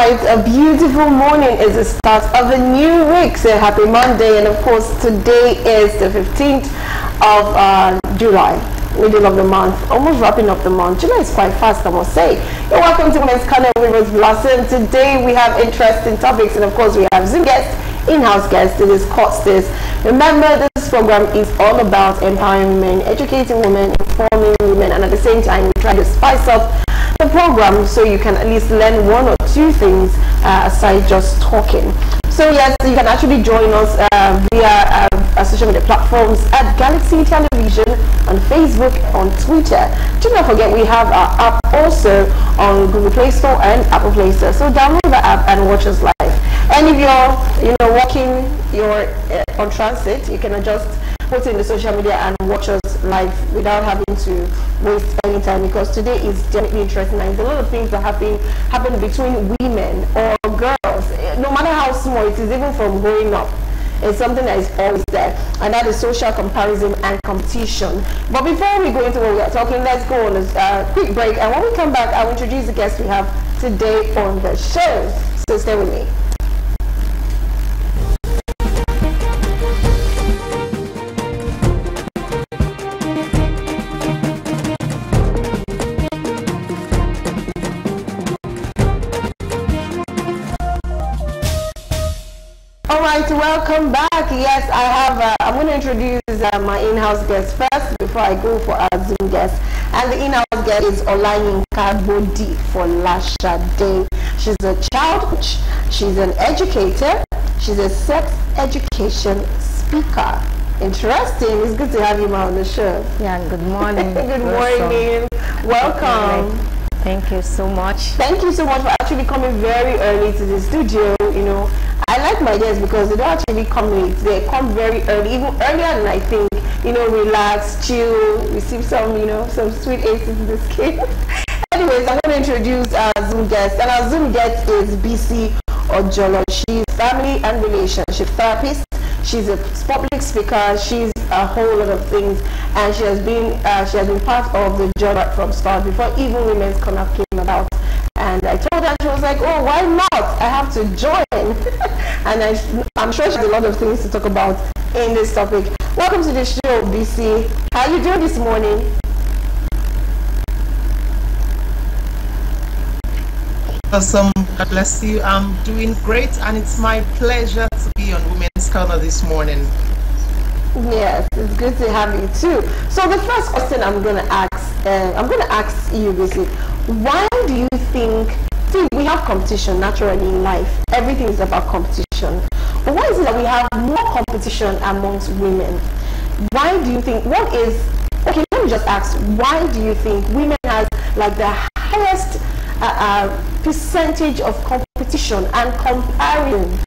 right, a beautiful morning is the start of a new week. So happy Monday, and of course today is the 15th of July, middle of the month, almost wrapping up the month. July is quite fast, I must say. You're welcome to Women's Corner with Rose Blossom. Today we have interesting topics, and of course we have Zoom guests, in-house guests to discuss this. Remember, this program is all about empowering women, educating women, informing women, and at the same time we try to spice up the program so you can at least learn one or two things aside just talking. So yes, you can actually join us via our social media platforms at Galaxy Television on Facebook, on Twitter. Do not forget we have our app also on Google Play Store and Apple Play Store. So download the app and watch us live. And if you're walking, you're on transit, you can just put in the social media and watch us live without having to waste any time, because today is definitely interesting and there's a lot of things that happen between women or girls, no matter how small it is, even from growing up. It's something that is always there, and that is social comparison and competition. But before we go into what we are talking, let's go on a quick break, and when we come back I'll introduce the guests we have today on the show. So stay with me. Alright, welcome back. Yes, I have, I'm going to introduce my in-house guest first before I go for our Zoom guest. And the in-house guest is Olayinka Bodi for Lashade. She's a child coach, she's an educator, she's a sex education speaker. Interesting. It's good to have you on the show. Yeah, good morning. Good morning. Welcome. Thank you so much. Thank you so much for actually coming very early to the studio. I like my guests because they don't actually come late. They come very early, even earlier than I think. Relax, chill, receive some, some sweet aces in this case. Anyways, I'm going to introduce our Zoom guest. And our Zoom guest is BC Ojolo. She's family and relationship therapist. She's a public speaker. She's a whole lot of things, and she has been part of the job right from start before even Women's Corner came about. And I told her, she was like, oh, why not? I have to join. And I'm sure she has a lot of things to talk about in this topic. Welcome to the show, BC. How are you doing this morning? Awesome. God bless you. I'm doing great, and it's my pleasure to be on Women's Corner this morning. Yes, it's good to have you too. So the first question I'm going to ask you, BC, why do you think we have competition naturally in life? Everything is about competition. But why is it that we have more competition amongst women? Why do you think, okay, let me just ask, why do you think women have like the highest percentage of competition and comparison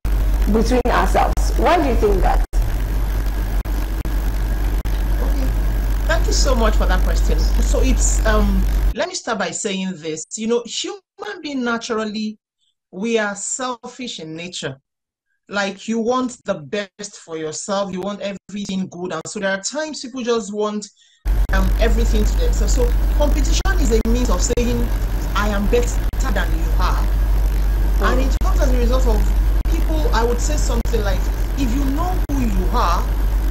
between ourselves? Why do you think that? Thank you so much for that question. So it's let me start by saying this. Human being naturally, we are selfish in nature. Like, you want the best for yourself, you want everything good, and so there are times people just want everything to themselves. So competition is a means of saying I am better than you are, and it comes as a result of people. I would say something like, if you know who you are,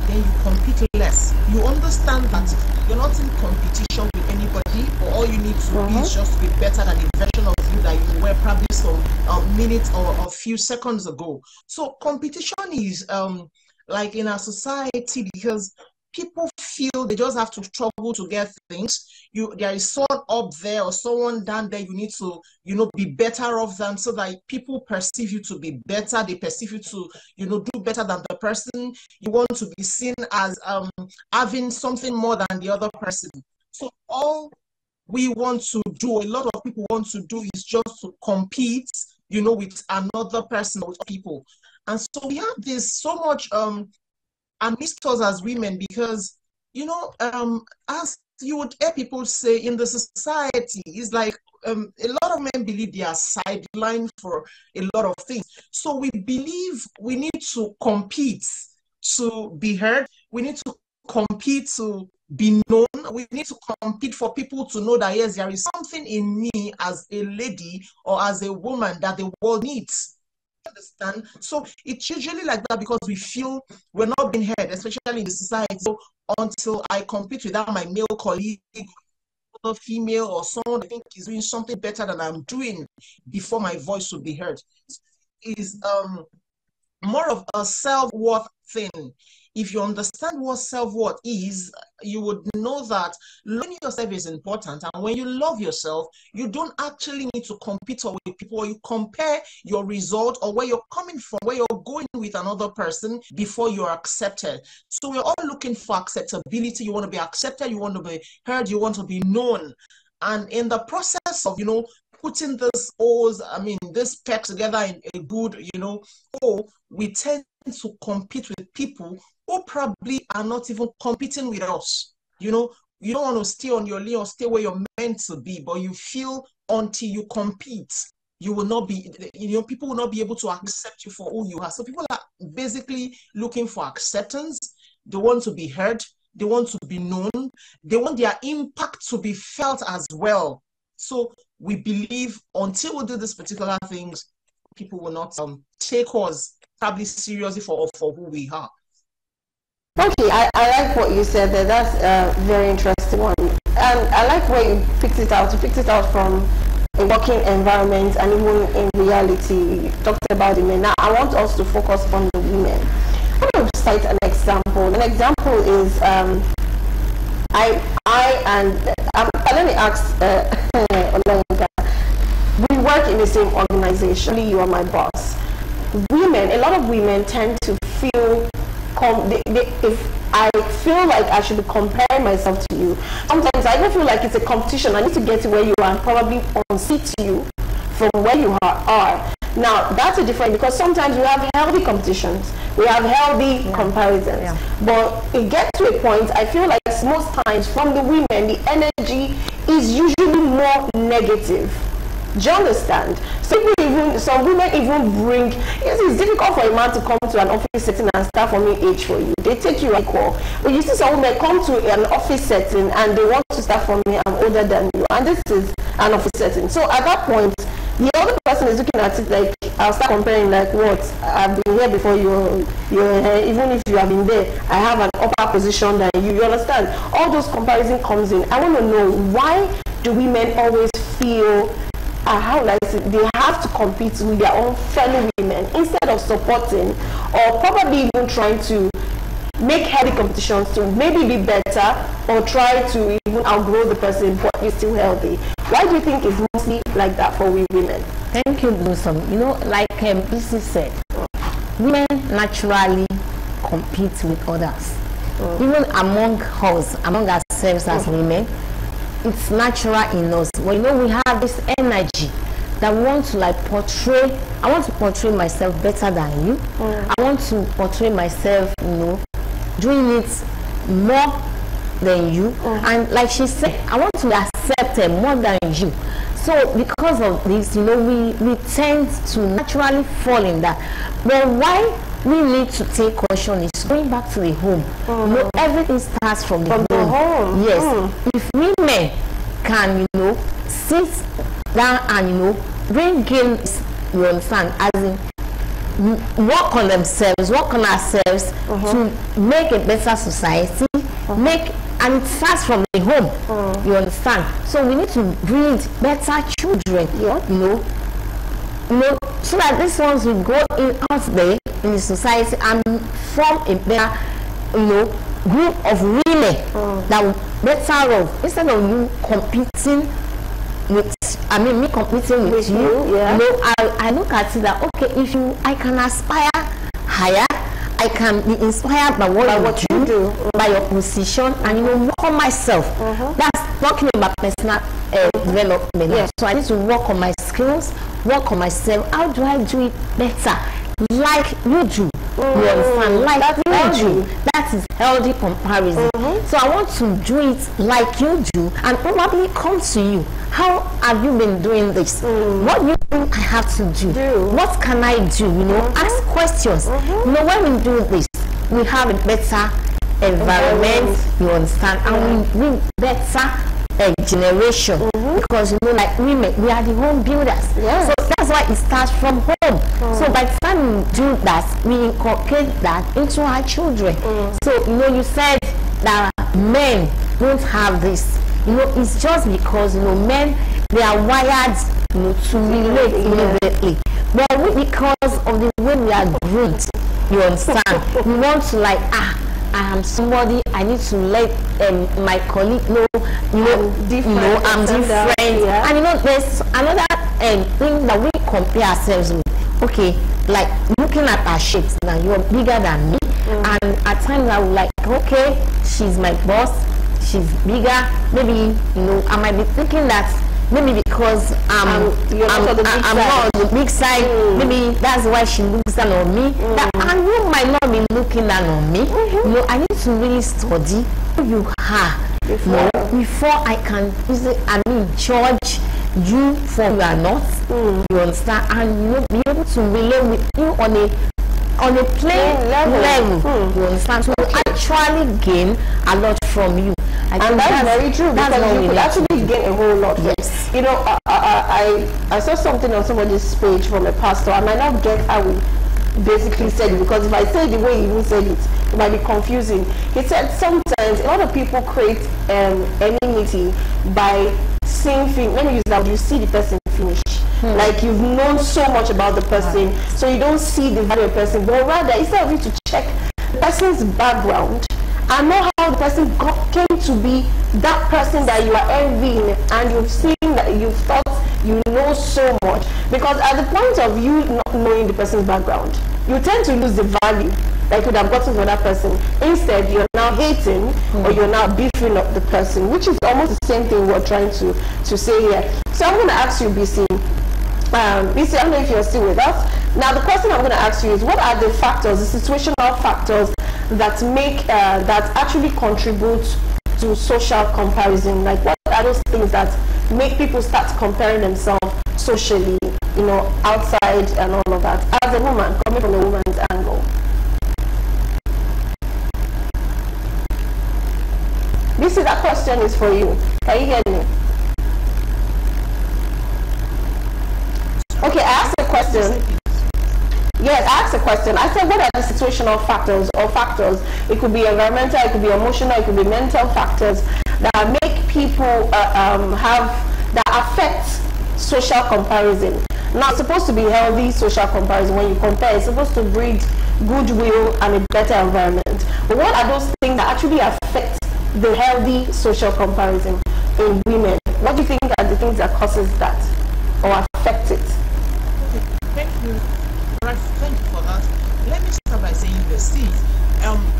then you compete less. You understand that you're not in competition with anybody, but all you need to be is just to be better than the version of you that you were probably some minutes or a few seconds ago. So competition is like in our society, because people feel they just have to struggle to get things. There is someone up there or someone down there you need to, be better off than, so that people perceive you to be better. They perceive you to, do better than the person. You want to be seen as having something more than the other person. So all we want to do, a lot of people want to do, is just to compete, with another person or with people. And so we have this so much amidst us as women, because as you would hear people say in the society, it's like a lot of men believe they are sidelined for a lot of things. So we believe we need to compete to be heard. We need to compete to be known. We need to compete for people to know that, yes, there is something in me as a lady or as a woman that the world needs. Understand? So it's usually like that because we feel we're not being heard, especially in the society. So until I compete without my male colleague, or female, or someone I think is doing something better than I'm doing, before my voice will be heard, is more of a self-worth thing. If you understand what self-worth is, you would know that loving yourself is important. And when you love yourself, you don't actually need to compete with people, or you compare your result or where you're coming from, where you're going with another person before you're accepted. So we're all looking for acceptability. You want to be accepted, you want to be heard, you want to be known. And in the process of, putting this pack together in a good, we tend to compete with people who probably are not even competing with us. You don't want to stay on your lane or stay where you're meant to be, but you feel until you compete, you will not be, people will not be able to accept you for who you are. So people are basically looking for acceptance. They want to be heard. They want to be known. They want their impact to be felt as well. So we believe until we do these particular things, people will not take us probably seriously for who we are. Okay, I like what you said there. That's a very interesting one. And I like where you picked it out. You picked it out from a working environment and even in reality. You talked about the men. Now I want us to focus on the women. I'm going to cite an example. An example is let me ask Olayinka. We work in the same organization. You are my boss. A lot of women tend to feel if I feel like I should be comparing myself to you, sometimes I even feel like it's a competition. I need to get to where you are and probably unseat you from where you are. Now, that's a different, because sometimes we have healthy competitions, we have healthy comparisons, but it gets to a point, I feel like most times from the women, the energy is usually more negative. Do you understand? Some women even bring, it's difficult for a man to come to an office setting and start from age for you. They take you equal. But you see some women come to an office setting and they want to start from me, I'm older than you. And this is an office setting. So at that point, the other person is looking at it like, I'll start comparing like, what? I've been here before you're here. Even if you have been there, I have an upper position than you. You understand? All those comparison comes in. I want to know, why do women always feel they have to compete with their own fellow women instead of supporting or probably even trying to make healthy competitions to maybe be better or try to even outgrow the person but you're still healthy? Why do you think it's mostly like that for we women? Thank you, Blossom. Like BC said, women naturally compete with others. Even among us, among ourselves as women, it's natural in us. Well, we have this energy that we want to portray. I want to portray myself better than you. I want to portray myself, doing it more than you. And like she said, I want to be accepted more than you. So because of this, we tend to naturally fall in that. But why we need to take caution is going back to the home. Everything starts from the home. Yes. If women can, sit down and, bring in, you understand, as in work on themselves, work on ourselves to make a better society, and it starts from the home, you understand. So we need to breed better children, so that these ones will go out there in the society and form a better, group of women that will better off, instead of you competing with, me competing with you. I look at it that, okay, I can aspire higher, I can be inspired by what you do, by your position, and work on myself. That's talking about personal development. So I need to work on my skills, work on myself. How do I do it better? Like you do. You understand? Like you do. That is healthy comparison. So I want to do it like you do and probably come to you. How have you been doing this? What do you think I have to do? What can I do? Ask questions. When we do this, we have a better environment, you understand, and we bring better generation, because you know, like women, we are the home builders. So that's why it starts from home. So by the time we do that, we inculcate that into our children. So you know, you said that men don't have this. You know, it's just because, you know, men, they are wired, you know, to relate immediately. But we, because of the way we are groomed, you understand, we want to like, I am somebody, I need to let my colleague know, you know, I'm different. And you know, there's another thing that we compare ourselves with. Okay, like looking at our shapes, now you're bigger than me, and at times I would like, okay, she's my boss, she's bigger, maybe, you know, I might be thinking that maybe because I'm not on the big side, maybe that's why she looks down on me. And you might not be looking down on me. You know, I need to really study who you are before I can, judge you for who you are not. You understand? And you know, be able to relate with you on a plain level. You understand? So we actually gain a lot from you. And that's very true, because you could actually get a whole lot. Yes. You know, I saw something on somebody's page from a pastor. I might not get how he basically said it, because if I say the way he even said it, it might be confusing. He said sometimes a lot of people create enmity by seeing things. Let me use that. You see the person finish. Like you've known so much about the person, so you don't see the value of the person. But rather, instead of you to check the person's background, I know how the person came to be that person that you are envying, and you've seen that, you've thought you know so much. Because at the point of you not knowing the person's background, you tend to lose the value that you could have gotten from that person. Instead, you're now hating or you're now beefing up the person, which is almost the same thing we're trying to say here. So I'm going to ask you, BC. BC, I don't know if you're still with us. Now, the question I'm going to ask you is, what are the factors, the situational factors that make that actually contribute to social comparison? Like, what are those things that make people start comparing themselves socially, you know, outside and all of that, as a woman, coming from a woman's angle? This is, that question is for you. Can you hear me? Okay, I asked a question. Yes, I asked a question. I said, what are the situational factors or factors? It could be environmental, it could be emotional, it could be mental factors that make people that affect social comparison. Now, it's supposed to be healthy social comparison. When you compare, it's supposed to breed goodwill and a better environment. But what are those things that actually affect the healthy social comparison in women? What do you think are the things that causes that or affect it? Thank you. Right, thank you for that. Let me start by saying this. See,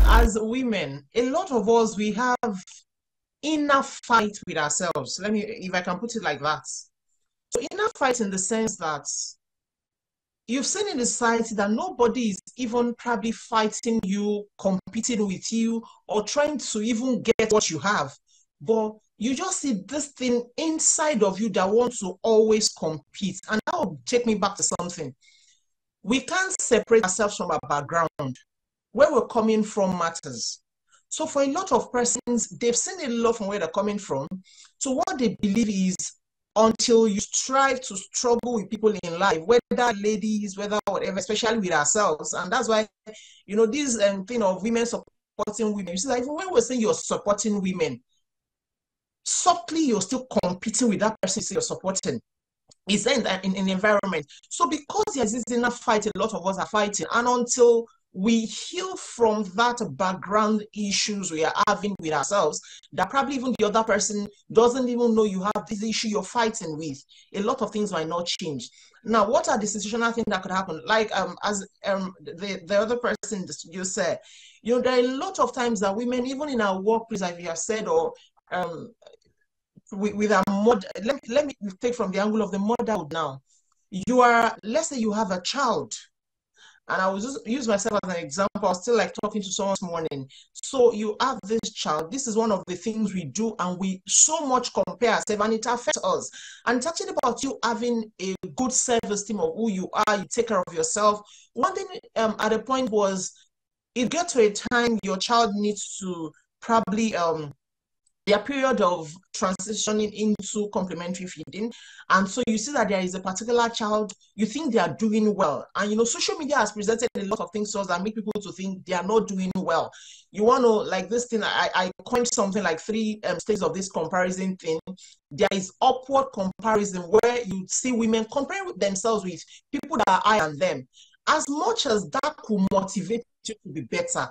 as women, a lot of us, we have inner fight with ourselves. Let me, if I can put it like that. So inner fight in the sense that you've seen in the society that nobody is even probably fighting you, competing with you, or trying to even get what you have. But you just see this thing inside of you that wants to always compete. And that will take me back to something. We can't separate ourselves from our background. Where we're coming from matters. So for a lot of persons, they've seen a lot from where they're coming from. So what they believe is, until you strive to struggle with people in life, whether ladies, whether whatever, especially with ourselves. And that's why, you know, this thing of women supporting women, you see that even when we're saying you're supporting women, subtly you're still competing with that person you're supporting. Is in the environment. So because there's this inner fight, a lot of us are fighting, and until we heal from that background issues we are having with ourselves, that probably even the other person doesn't even know you have this issue you're fighting with, a lot of things might not change. Now, what are the situational things that could happen? Like the other person you said, you know, there are a lot of times that women, even in our workplace, as you have said, or with our mother, let me take from the angle of the motherhood now. You are, let's say you have a child, and I will just use myself as an example. I was still like talking to someone this morning. So you have this child. This is one of the things we do, and we so much compare ourselves, and it affects us. And it's actually about you having a good self-esteem of who you are. You take care of yourself. One thing at a point was, it gets to a time your child needs to probably their period of transitioning into complementary feeding. And so you see that there is a particular child, you think they are doing well. And, you know, social media has presented a lot of things to us that make people to think they are not doing well. You want to, like this thing, I coined something like 3 stages of this comparison thing. There is upward comparison where you see women comparing themselves with people that are higher than them. As much as that could motivate you to be better,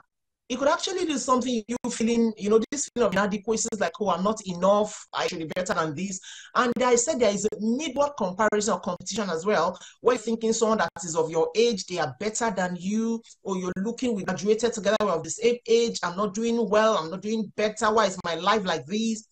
it could actually do something you feeling, you know, this feeling of inadequacy, like, oh, I'm not enough, I should be better than this. And I said there is a midward comparison or competition as well, where you're thinking someone that is of your age, they are better than you, or you're looking, we graduated together, we're of the same age, I'm not doing well, I'm not doing better, why is my life like this?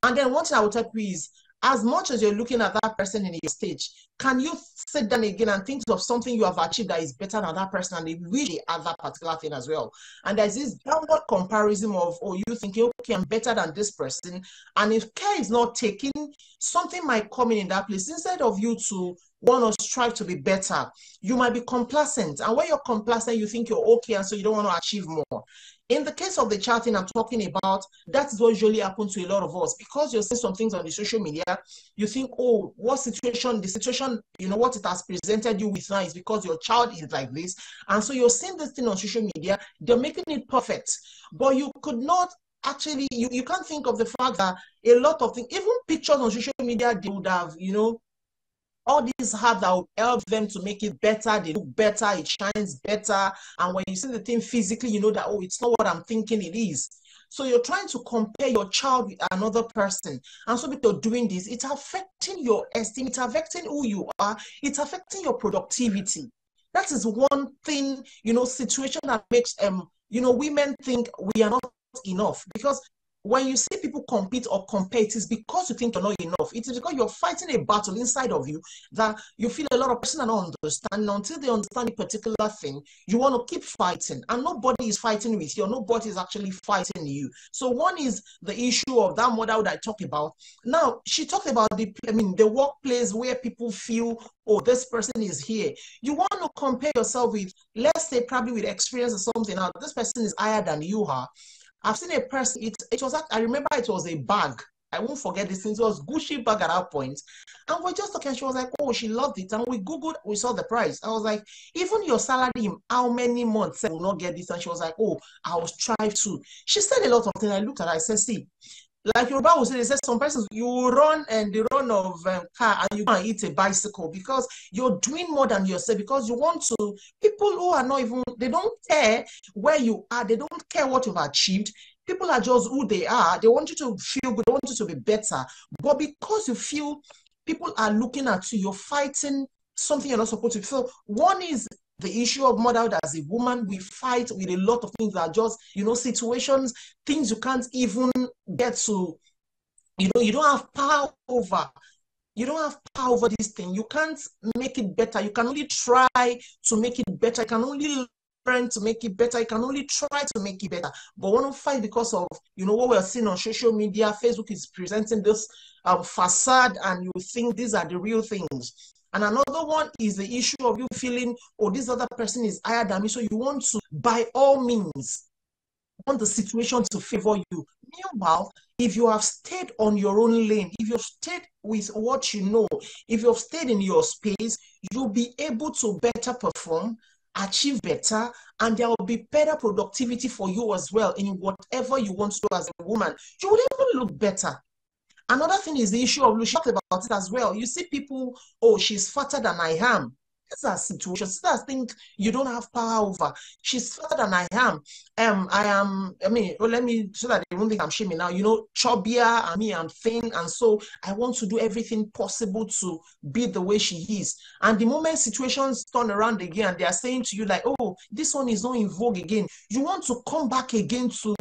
And then one thing I will tell you is, as much as you're looking at that person in your stage, can you sit down again and think of something you have achieved that is better than that person, and they really have that particular thing as well? And there's this downward comparison of, oh, you thinking, okay, I'm better than this person. And if care is not taken, something might come in that place. Instead of you to want to strive to be better, you might be complacent. And when you're complacent, you think you're okay, and so you don't want to achieve more. In the case of the chatting I'm talking about, that's what usually happens to a lot of us. Because you're seeing some things on the social media, you think, oh, what situation, the situation, you know, what it has presented you with now is because your child is like this. And so you're seeing this thing on social media, they're making it perfect. But you could not actually, you can't think of the fact that a lot of things, even pictures on social media, they would have, you know, all these have that will help them to make it better. They look better, it shines better. And when you see the thing physically, you know that, oh, it's not what I'm thinking it is. So you're trying to compare your child with another person. And so because you're doing this, it's affecting your esteem, it's affecting who you are, it's affecting your productivity. That is one thing, you know, situation that makes, you know, women think we are not enough. Because when you see people compete or compete, it's because you think you're not enough. It is because you're fighting a battle inside of you that you feel a lot of person are not understanding. Until they understand a particular thing, you want to keep fighting. And nobody is fighting with you. Nobody is actually fighting you. So one is the issue of that mother that I talked about. Now, she talked about the workplace where people feel, oh, this person is here. You want to compare yourself with, let's say, probably with experience or something. Now, this person is higher than you are. I've seen a person, it was, I remember it was a bag. I won't forget this thing. It was Gucci bag at that point. And we're just talking, she was like, oh, she loved it. And we Googled, we saw the price. I was like, even your salary in how many months will not get this? And she was like, oh, I will strive to. She said a lot of things. I looked at her, I said, see, like Yoruba will say, they said some persons, you run and the run of car and you can eat a bicycle because you're doing more than yourself, because you want to, people who are not even, they don't care where you are, they don't care what you've achieved. People are just who they are. They want you to feel good, they want you to be better. But because you feel people are looking at you, you're fighting something you're not supposed to feel. One is the issue of motherhood. As a woman, we fight with a lot of things that are just, you know, situations, things you can't even get to, you know, you don't have power over. You don't have power over this thing. You can't make it better. You can only try to make it better. You can only learn to make it better. You can only try to make it better. But want to fight because of, you know, what we're seeing on social media. Facebook is presenting this facade, and you think these are the real things. And another one is the issue of you feeling, oh, this other person is higher than me. So you want to, by all means, want the situation to favor you. Meanwhile, if you have stayed on your own lane, if you've stayed with what you know, if you've stayed in your space, you'll be able to better perform, achieve better, and there will be better productivity for you as well in whatever you want to do as a woman. You will even look better. Another thing is the issue of, we talked about it as well. You see people, oh, she's fatter than I am. These are situations, these are things you don't have power over. She's fatter than I am. Let me, so that they won't think I'm shaming now, you know, chubbier, I'm thin, and so I want to do everything possible to be the way she is. And the moment situations turn around again, they are saying to you like, oh, this one is not in vogue again. You want to come back again to,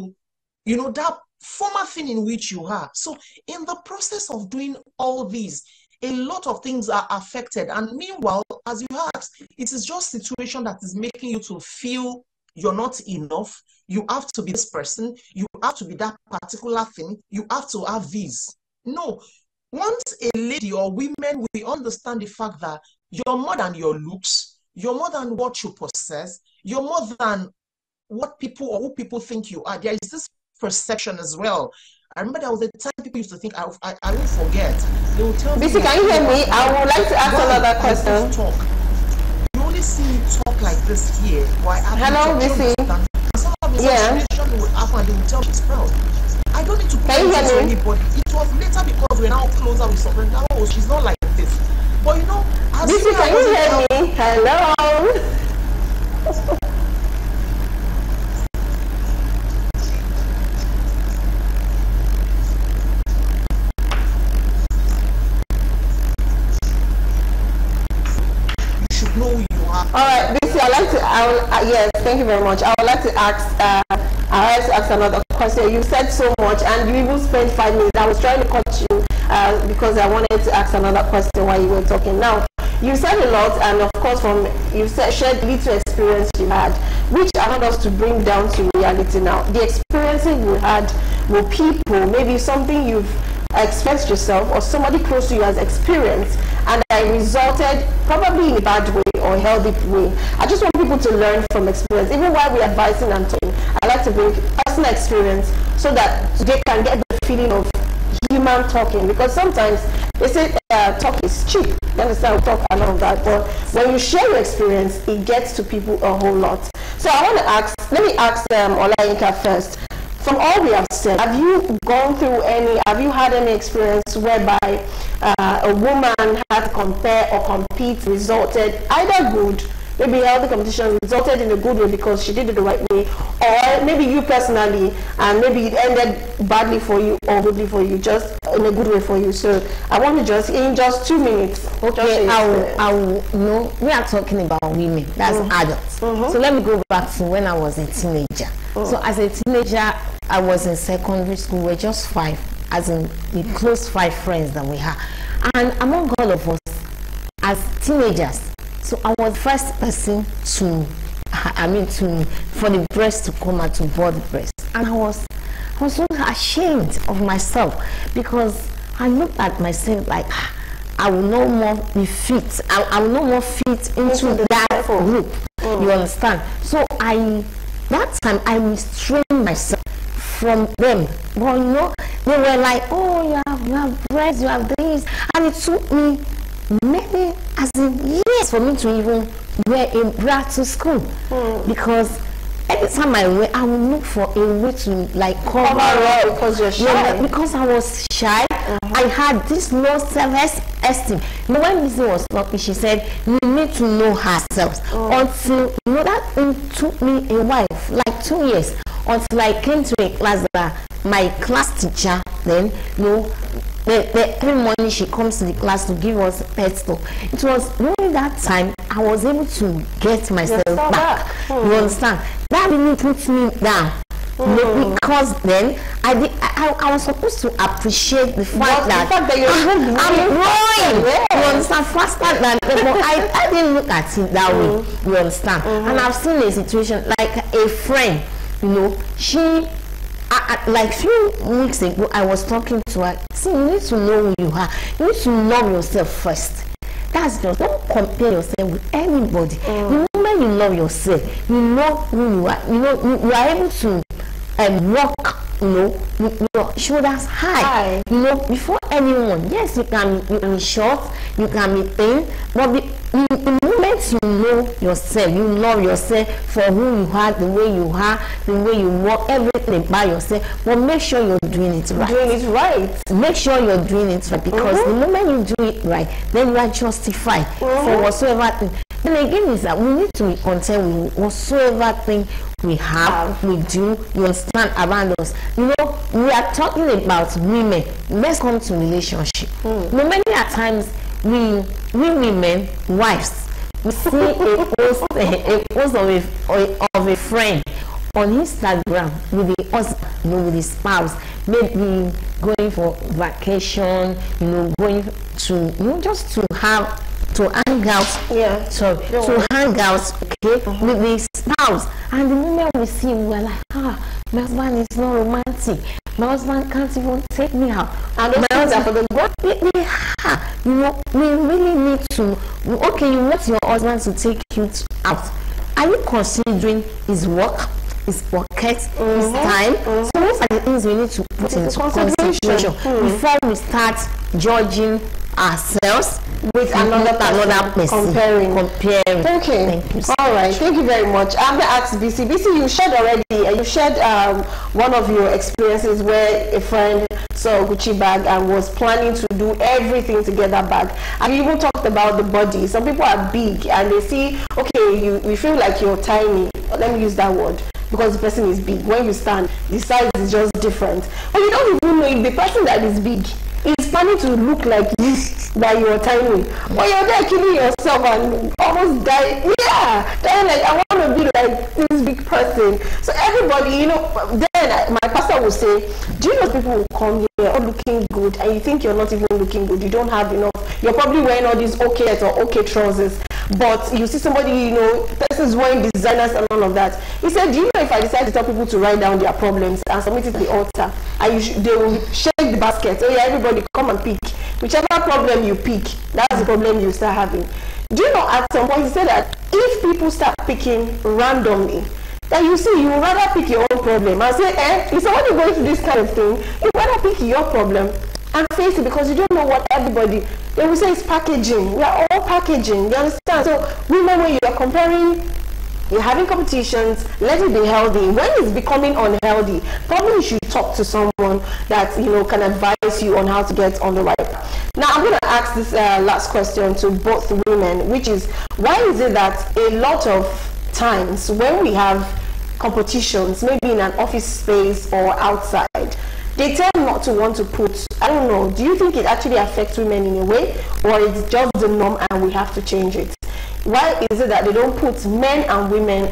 you know, that former thing in which you are. So in the process of doing all these, a lot of things are affected. And meanwhile, as you asked, it is just situation that is making you to feel you're not enough. You have to be this person. You have to be that particular thing. You have to have these. No. Once a lady or women will understand the fact that you're more than your looks, you're more than what you possess, you're more than what people or who people think you are. There is this perception as well. I remember there was a time people used to think, I won't forget. They will tell me. Bisi, can you hear me? I would like to ask another question. Talk. You only see me talk like this here. Why? Hello, Bisi. Some of the situation will happen and they will tell me, well, I don't need to put it to anybody. It was later because we're now closer with someone. Oh, she's not like this. But you know, Bisi, can you hear me? Hello. All right, Bisi, yes, thank you very much. I would like to ask another question. You said so much, and you even spent 5 minutes. I was trying to cut you because I wanted to ask another question while you were talking. Now, you said a lot, and of course, shared little experience you had, which I want us to bring down to reality now. The experiences you had with people, maybe something you've expressed yourself or somebody close to you has experienced, and it resulted probably in a bad way or a healthy way. I just want people to learn from experience. Even while we're advising and talking, I like to bring personal experience so that they can get the feeling of human talking, because sometimes they say talk is cheap. You understand, talk and all that, but when you share your experience, it gets to people a whole lot. So I want to let me ask Olayinka first. From all we have said, have you had any experience whereby a woman had to compare or compete, resulted either good, maybe healthy competition resulted in a good way because she did it the right way, or maybe you personally, and maybe it ended badly for you or goodly for you, just in a good way for you? So I want to in just 2 minutes. Okay, we are talking about women, that's adults. So let me go back to when I was a teenager. So as a teenager, I was in secondary school. We're just 5, as in the close 5 friends that we have. And among all of us, as teenagers, so I was the first person for the breast to come out, to board the breast. And I was so ashamed of myself, because I looked at myself like, I will no more be fit. I will no more fit into that group. You understand? So that time I restrained myself from them. But you know, they were like, oh, you have breasts, you have this. And it took me many, as in years, for me to even wear a bra to school. Because every time I would look for a way to like cover up, because you're shy. Because I was shy. I had this low self-esteem. But when Bisi was talking, she said, you need to know herself. Until, that took me a while, like 2 years, until I came to a class that my class teacher, then, every morning she comes to the class to give us pet talk. It was during that time I was able to get myself back. You understand? That really put me down. Because then I was supposed to appreciate the fact that I'm growing. You understand? Faster than but I didn't look at it that way. You understand? And I've seen a situation like a friend, she like few weeks ago I was talking to her. See, you need to know who you are. You need to love yourself first. That's just, don't compare yourself with anybody. The moment you love yourself, you know who you are. You are able to walk, with your shoulders high. Before anyone. Yes, you can be short, you can be thin, but the moment you know yourself, you love yourself for who you are, the way you are, the way you walk, everything by yourself. But make sure you're doing it right. Make sure you're doing it right, because the moment you do it right, then you are justified for whatsoever thing. And again, is that we need to be content with whatsoever thing we have, we do, you understand, around us. We are talking about women. Let's come to relationship. Many times we women, wives, we see a post of a friend on Instagram with the husband, with the spouse, maybe going for vacation, going to, just to hang out, to hang out, with the spouse. And the moment we see, we're like, my husband is not romantic. My husband can't even take me out. And my husband for the we really need to. Okay, you want your husband to take you out. Are you considering his work? his pocket, his time. So those are the things we need to put into consideration before we start judging ourselves with another person, comparing. Okay. Thank you. All right. Thank you very much. I'm going to ask BC. BC, you shared already. You shared one of your experiences where a friend saw a Gucci bag and was planning to do everything to get that bag. And you even talked about the body. Some people are big and they see, okay, you feel like you're tiny. Let me use that word. Because the person is big. When you stand, the size is just different. But you don't even know if the person that is big is planning to look like you while you're tiny. Or you're there killing yourself and almost die. Yeah, then like I want to be like this big person. So everybody, you know, then my pastor will say, do you know people will come here all looking good and you think you're not even looking good? You don't have enough. You're probably wearing all these okay shirts or okay trousers. But you see somebody, you know, person's wearing designers and all of that. He said, do you know if I decide to tell people to write down their problems and submit it to the altar, and they will shake the basket. Oh yeah, everybody come and pick. Whichever problem you pick, that's the problem you start having. Do you know at some point he said that if people start picking randomly, that you see, you rather pick your own problem and say, you said when you go through this kind of thing, you rather pick your problem and face it because you don't know what everybody, they will say it's packaging. We are all packaging, you understand? So women, when you are comparing, you're having competitions, let it be healthy. When it's becoming unhealthy, probably you should talk to someone that, you know, can advise you on how to get on the right path. Now I'm going to ask this last question to both women, which is, why is it that a lot of times when we have competitions, maybe in an office space or outside, they tend not to want to put, I don't know, do you think it actually affects women in a way, or it's just the norm and we have to change it? Why is it that they don't put men and women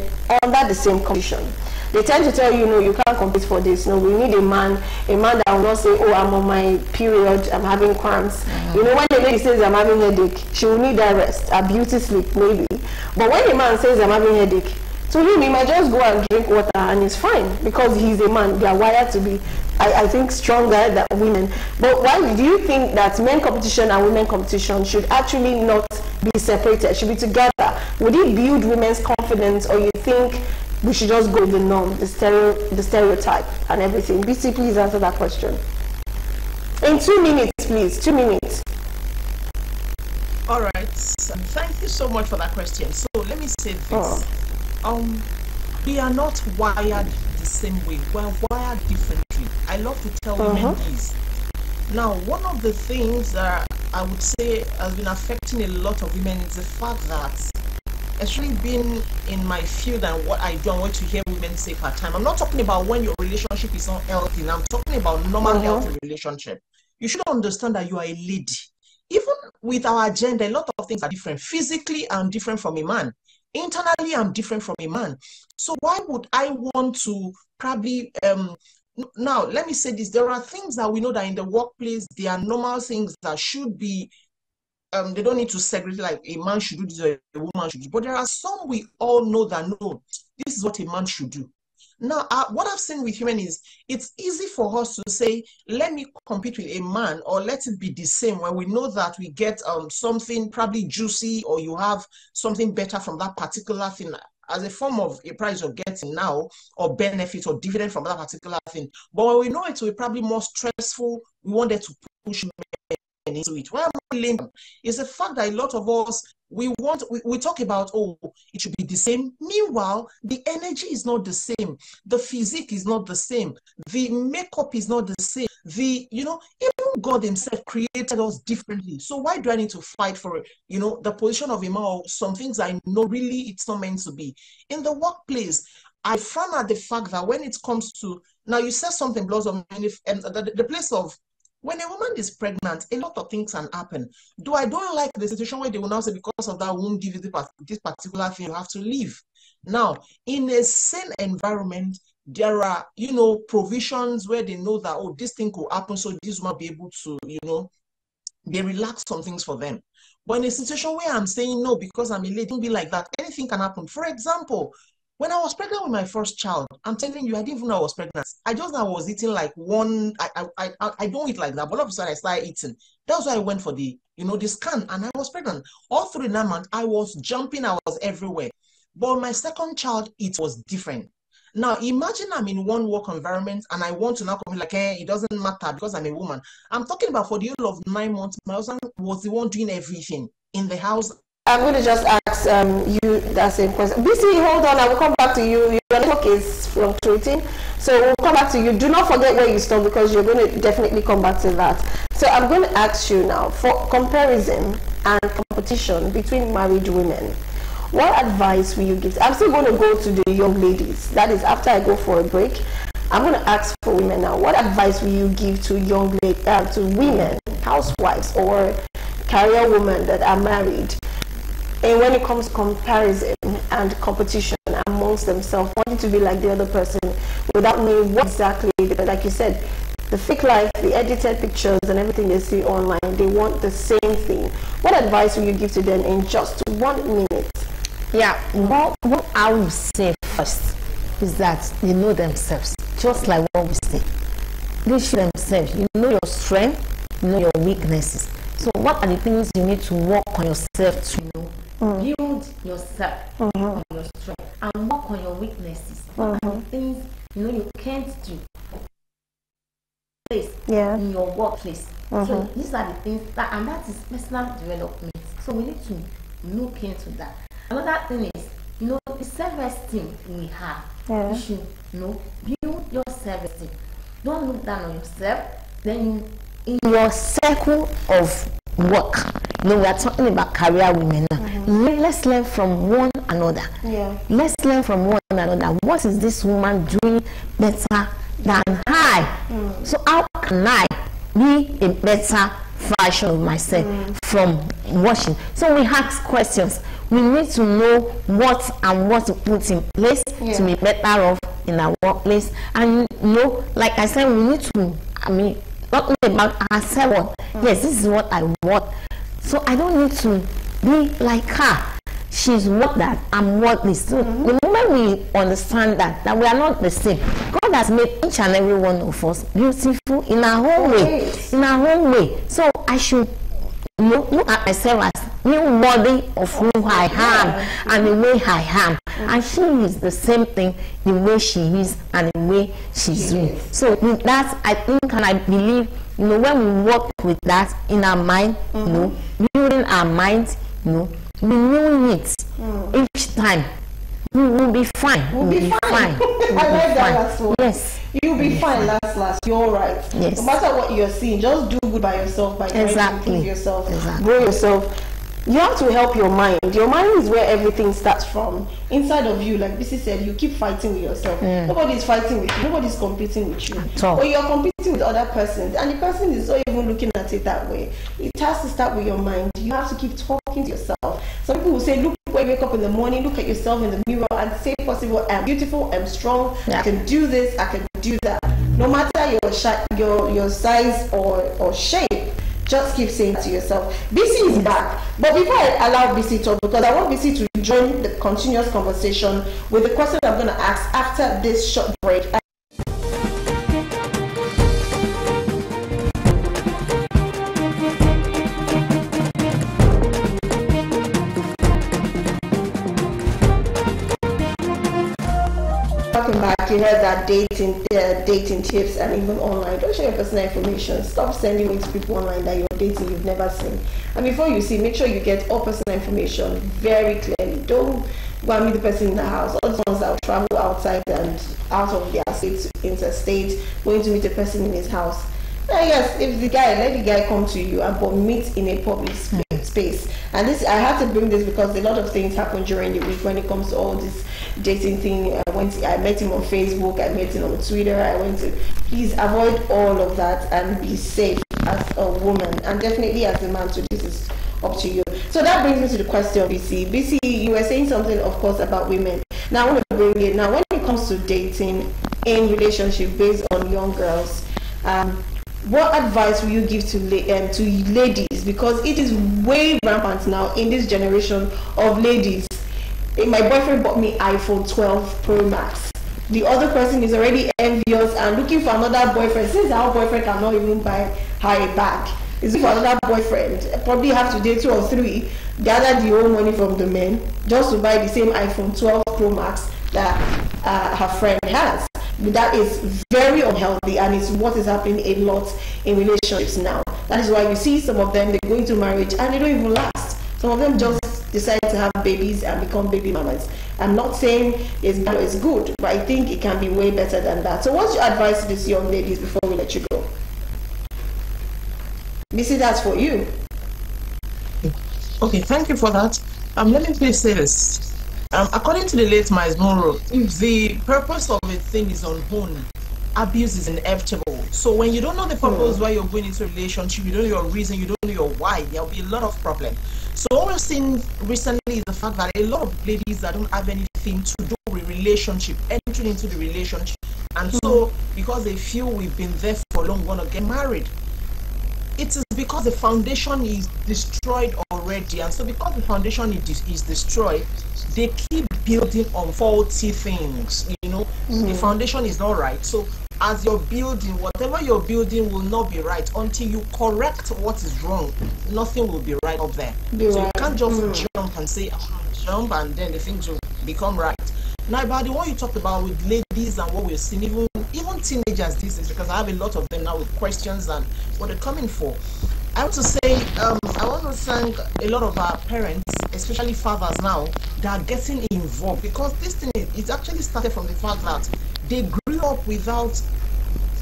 under the same competition? They tend to tell you, no, you can't compete for this. No, we need a man that will not say, oh, I'm on my period, I'm having cramps. You know, when the lady says I'm having headache, she will need that rest, a beauty sleep maybe. But when a man says I'm having headache, to him, he might just go and drink water and it's fine because he's a man. They are wired to be, I think, stronger than women. But why do you think that men competition and women competition should actually not be separated, should be together? Would it build women's confidence, or you think we should just go with the norm, the stereotype and everything? BC, please answer that question. In 2 minutes, please. 2 minutes. All right. Thank you so much for that question. So let me say this. We are not wired the same way. We're wired differently. I love to tell women this. Now, one of the things that I would say has been affecting a lot of women is the fact that, especially being in my field and what I do and what you hear women say per time, I'm not talking about when your relationship is not healthy. Now, I'm talking about normal healthy relationship. You should understand that you are a lady. Even with our gender, a lot of things are different. Physically, I'm different from a man. Internally, I'm different from a man. So why would I want to probably, now, let me say this. There are things that we know that in the workplace, they are normal things that should be, they don't need to segregate like a man should do this or a woman should do. But there are some we all know that, no, this is what a man should do. Now, what I've seen with women is it's easy for us to say, let me compete with a man, or let it be the same, when we know that we get something probably juicy, or you have something better from that particular thing as a form of a prize you're getting now, or benefit or dividend from that particular thing. But when we know it will be probably more stressful, we wanted to push men into it. Why am I laying down? Is the fact that a lot of us, we talk about, oh, it should be the same. Meanwhile, the energy is not the same. The physique is not the same. The makeup is not the same. Even God himself created us differently. So why do I need to fight for it? The position of a man, or some things I know really it's not meant to be. In the workplace, I found out the fact that when it comes to, now you said something, Blossom, the place of, when a woman is pregnant, a lot of things can happen. I don't like the situation where they will now say, because of that womb, give you this particular thing, you have to leave. Now, in a sane environment, there are, provisions where they know that, oh, this thing could happen, so this woman be able to, they relax some things for them. But in a situation where I'm saying no, because I'm a lady, don't be like that. Anything can happen. For example, when I was pregnant with my first child, I'm telling you, I didn't even know I was pregnant. I just know I was eating like one, I don't eat like that, but all of a sudden I started eating. That's why I went for the scan, and I was pregnant. All through 9 months, I was jumping, I was everywhere. But my second child, it was different. Now, imagine I'm in one work environment and I want to now come like, it doesn't matter because I'm a woman. I'm talking about for the whole of 9 months, my husband was the one doing everything in the house. I'm going to just ask you that same question. BC, hold on. I will come back to you. Your network is fluctuating. So we'll come back to you. Do not forget where you stopped because you're going to definitely come back to that. So I'm going to ask you now, for comparison and competition between married women, what advice will you give? I'm still going to go to the young ladies. That is after I go for a break. I'm going to ask for women now. What advice will you give to to women, housewives or career women that are married? And when it comes to comparison and competition amongst themselves, wanting to be like the other person without knowing what exactly, like you said, the fake life, the edited pictures and everything they see online, they want the same thing. What advice will you give to them in just 1 minute? Yeah, what I will say first is that they know themselves, just like what we say. They show themselves. You know your strength, you know your weaknesses. So what are the things you need to work on yourself to know? Build yourself on your strength and work on your weaknesses. What are the things you can't do in your workplace? So these are the things that is personal development. So we need to look into that. Another thing is, the self-esteem we have. You should build your self-esteem. Don't look down on yourself. Then in your circle of work, we are talking about career women now. Let's learn from one another. Let's learn from one another. What is this woman doing better than I? So how can I be a better version of myself from watching? So we ask questions. We need to know what to put in place to be better off in our workplace. And like I said, we need to, not only about ourselves. Yes, this is what I want. So I don't need to be like her. She's what that, I'm what this. So the moment we understand that we are not the same, God has made each and every one of us beautiful in our own way. In our own way. So I should look at myself as new body of who I am and the way I am. And she is the same thing, the way she is and the way she's doing. So with that, I think and I believe, when we work with that in our mind, building our minds, renewing it each time, we will be fine. We'll be fine. I like that last one. Yes. You'll be fine last. You're right. Yes. No matter what you're seeing, just do good by yourself, by trying to improve yourself, grow yourself. You have to help your mind. Your mind is where everything starts from. Inside of you, like Bisi said, you keep fighting with yourself. Nobody's fighting with you. Nobody's competing with you. But you're competing with other persons. And the person is not even looking at it that way. It has to start with your mind. You have to keep talking to yourself. Some people will say, look, when you wake up in the morning, look at yourself in the mirror and say possible, I'm beautiful, I'm strong, I can do this, I can do that. No matter your size or shape, just keep saying to yourself. BC is back. But before I allow BC to talk, because I want BC to join the continuous conversation with the question I'm going to ask after this short break. Welcome back. You heard that dating tips and even online. Don't share your personal information. Stop sending it to people online that you're dating you've never seen. And before you see, make sure you get all personal information very clearly. Don't go and meet the person in the house. All the ones that will travel outside and out of their state, interstate, going to meet a person in his house. Yes, if let the guy come to you but meet in a public space. And this, I have to bring this because a lot of things happen during the week when it comes to all this dating thing. I met him on Facebook, I met him on Twitter. Please avoid all of that and be safe as a woman, and definitely as a man. So this is up to you. So that brings me to the question, BC. BC, you were saying something, of course, about women. Now I want to bring it. Now, when it comes to dating in relationship based on young girls, what advice will you give to ladies? Because it is way rampant now in this generation of ladies. My boyfriend bought me iPhone 12 Pro Max. The other person is already envious and looking for another boyfriend. Since our boyfriend cannot even buy her a bag, is looking for another boyfriend. Probably have to date 2 or 3, gather the whole money from the men just to buy the same iPhone 12 Pro Max. that her friend has. That is very unhealthy, and it's what is happening a lot in relationships now. That is why you see some of them, they go into marriage and they don't even last. Some of them just decide to have babies and become baby mamas. I'm not saying it's good, but I think it can be way better than that. So what's your advice to these young ladies before we let you go? Missy, that's for you. Okay, thank you for that. Let me please say this. According to the late Miles Monroe, if the purpose of a thing is unknown, abuse is inevitable. So when you don't know the purpose why you're going into a relationship, you don't know your reason, you don't know your why, there'll be a lot of problems. So what we've seen recently is the fact that a lot of ladies that don't have anything to do with relationship, entering into the relationship, and so because they feel we've been there for long, want to get married. It is because the foundation is destroyed already, and so because the foundation is destroyed, they keep building on faulty things. You know, the foundation is not right. So as you're building, whatever you're building will not be right until you correct what is wrong. Nothing will be right up there. So you can't just jump and say jump and then the things will become right. Now, about the one you talked about with ladies and what we're seeing, even teenagers these days, because I have a lot of them now with questions and what they're coming for. I want to say, I want to thank a lot of our parents, especially fathers now, that are getting involved, because this thing is actually started from the fact that they grew up without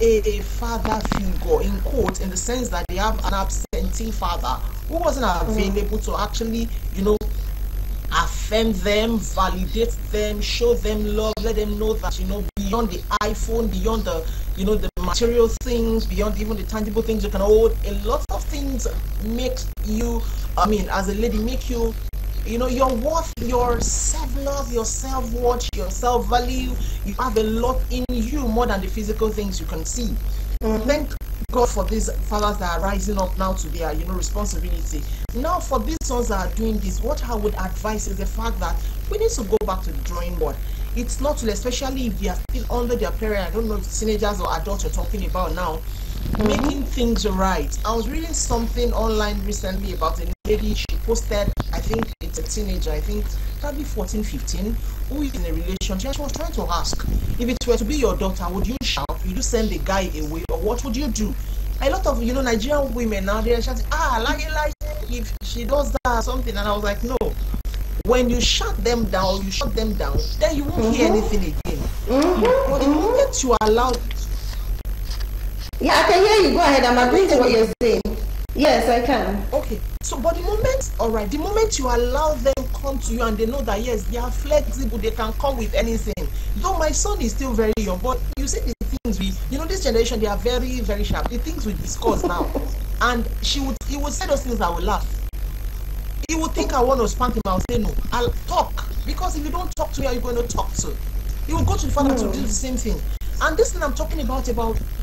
a father figure, in quotes, in the sense that they have an absentee father who wasn't available to actually, you know, affirm them, validate them, show them love, let them know that, you know, beyond the iPhone, beyond the, you know, the material things, beyond even the tangible things you can hold, a lot of things make you, I mean, as a lady, make you, you know, your worth, your self-love, your self-worth, your self-value. You have a lot in you more than the physical things you can see. Thank God for these fathers that are rising up now to their, you know, responsibility. Now, for these ones that are doing this, what I would advise is the fact that we need to go back to the drawing board. It's not too, especially if they are still under their parent. I don't know if teenagers or adults you're talking about now, making things right. I was reading something online recently about a lady. She posted, I think it's a teenager, I think probably 14, 15, who is in a relationship. She was trying to ask, if it were to be your daughter, would you shout? Would you send the guy away, or what would you do? A lot of, you know, Nigerian women now, they're shouting, like if she does that or something. And I was like, no. When you shut them down, then you won't hear anything again. But the moment you allow... Yeah, I can hear you. Go ahead. I'm agreeing to what you're saying. Yes, I can. Okay. So, but the moment you allow them come to you and they know that, yes, they are flexible, they can come with anything. Though my son is still very young, but you see the things you know, this generation, they are very, very sharp. The things we discuss now. And he would say those things, I will laugh. He would think I want to spank him. I'll say no. I'll talk, because if you don't talk to me, are you going to talk to? He will go to the father to do the same thing. And this thing I'm talking about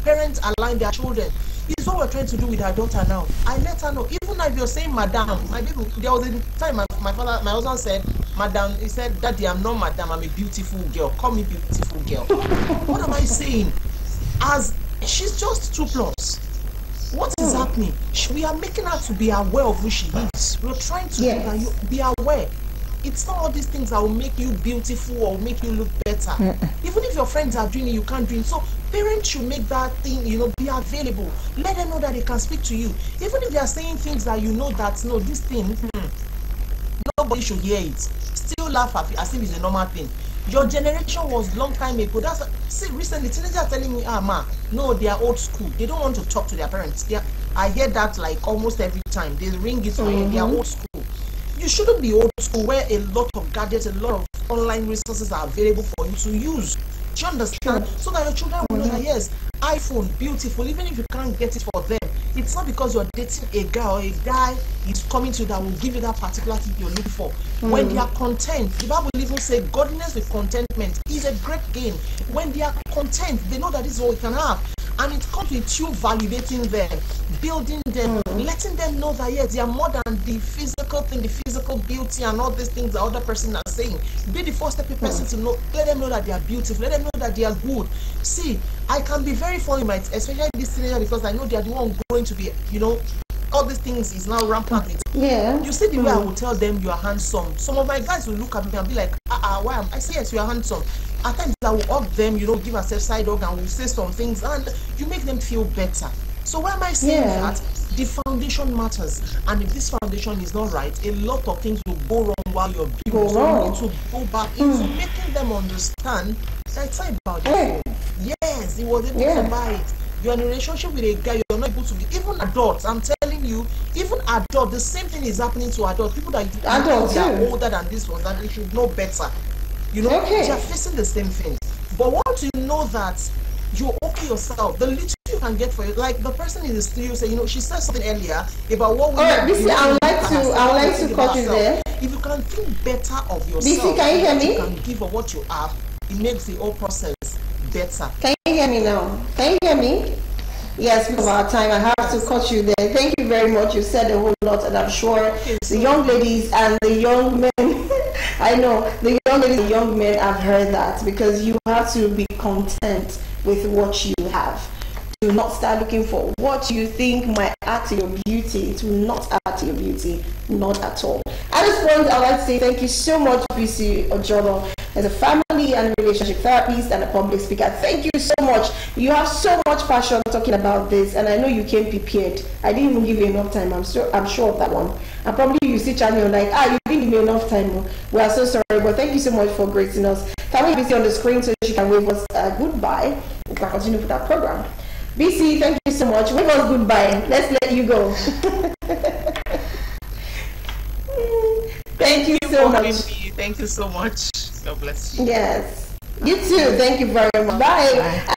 parents allowing their children, is what we're trying to do with our daughter now. I let her know. Even if you're saying madam, my baby, there was a time my husband said, madam, he said, daddy, I'm not madam, I'm a beautiful girl. Call me beautiful girl. What am I saying? As she's just 2+. What is happening? We are making her to be aware of who she is. We're trying to make her be aware. It's not all these things that will make you beautiful or make you look better. Even if your friends are doing it, you can't do it. So parents should make that thing, you know, be available. Let them know that they can speak to you. Even if they are saying things that you know that, no, this thing, nobody should hear it. Still laugh at it as if it's a normal thing. Your generation was long time ago. See, recently teenagers are telling me, ma, no, they are old school. They don't want to talk to their parents. I hear that like almost every time. They ring it for you. They are old school. You shouldn't be old school where a lot of gadgets, a lot of online resources are available for you to use. Do you understand? So that your children will know that, yes, iPhone, beautiful, even if you can't get it for them. It's not because you're dating a girl or a guy is coming to you that will give you that particular thing you're looking for. When they are content, the Bible even says godliness with contentment is a great gain. When they are content, they know that this is what we can have. And it comes with you validating them, building them, letting them know that, yes, they are more than the physical thing, the physical beauty and all these things the other person are saying. Be the first step person to know, let them know that they are beautiful, let them know that they are good. See, I can be very funny, especially this teenager, because I know they are the one going to be, you know, all these things is now rampant. Yeah. You see the way I will tell them you are handsome. Some of my guys will look at me and be like, why I say yes, you are handsome. At times I will hug them, you know, give ourselves side hug and we'll say some things and you make them feel better. So why am I saying that? The foundation matters, and if this foundation is not right, a lot of things will go wrong while you're building. So you need to go back into making them understand that it's not about your phone. Yes, he was able to buy it. You're in a relationship with a guy, you're not able to be, even adults, I'm telling you, even adults, the same thing is happening to adults. People that adults are older than this one, that they should know better. You know, they're facing the same thing. But once you know that you're okay yourself, the little you can get for it, like the person in the studio said, you know, she said something earlier about what we I would like to cut you there. If you can think better of yourself, BC, can you hear me? You can give of what you have, it makes the whole process better. Can you hear me now? Can you hear me? Yes, because of our time, I have to cut you there. Thank you very much. You said a whole lot, and I'm sure the young ladies and the young men, I know, the young ladies and young men have heard that, because you have to be content with what you have. Do not start looking for what you think might add to your beauty. It will not add to your beauty, not at all. At this point, I'd like to say thank you so much, BC Ojono, as a family and relationship therapist and a public speaker. Thank you so much. You have so much passion talking about this, and I know you came prepared. I didn't even give you enough time. I'm sure of that one. And probably you see channel like, you didn't give me enough time. We are so sorry, but thank you so much for gracing us. Can we see on the screen so she can wave us goodbye? We can continue with our program. BC, thank you so much. Wave us goodbye. Let's let you go. Thank you so much. Thank you so much. God bless you. Yes. You too. Thank you very much. Bye.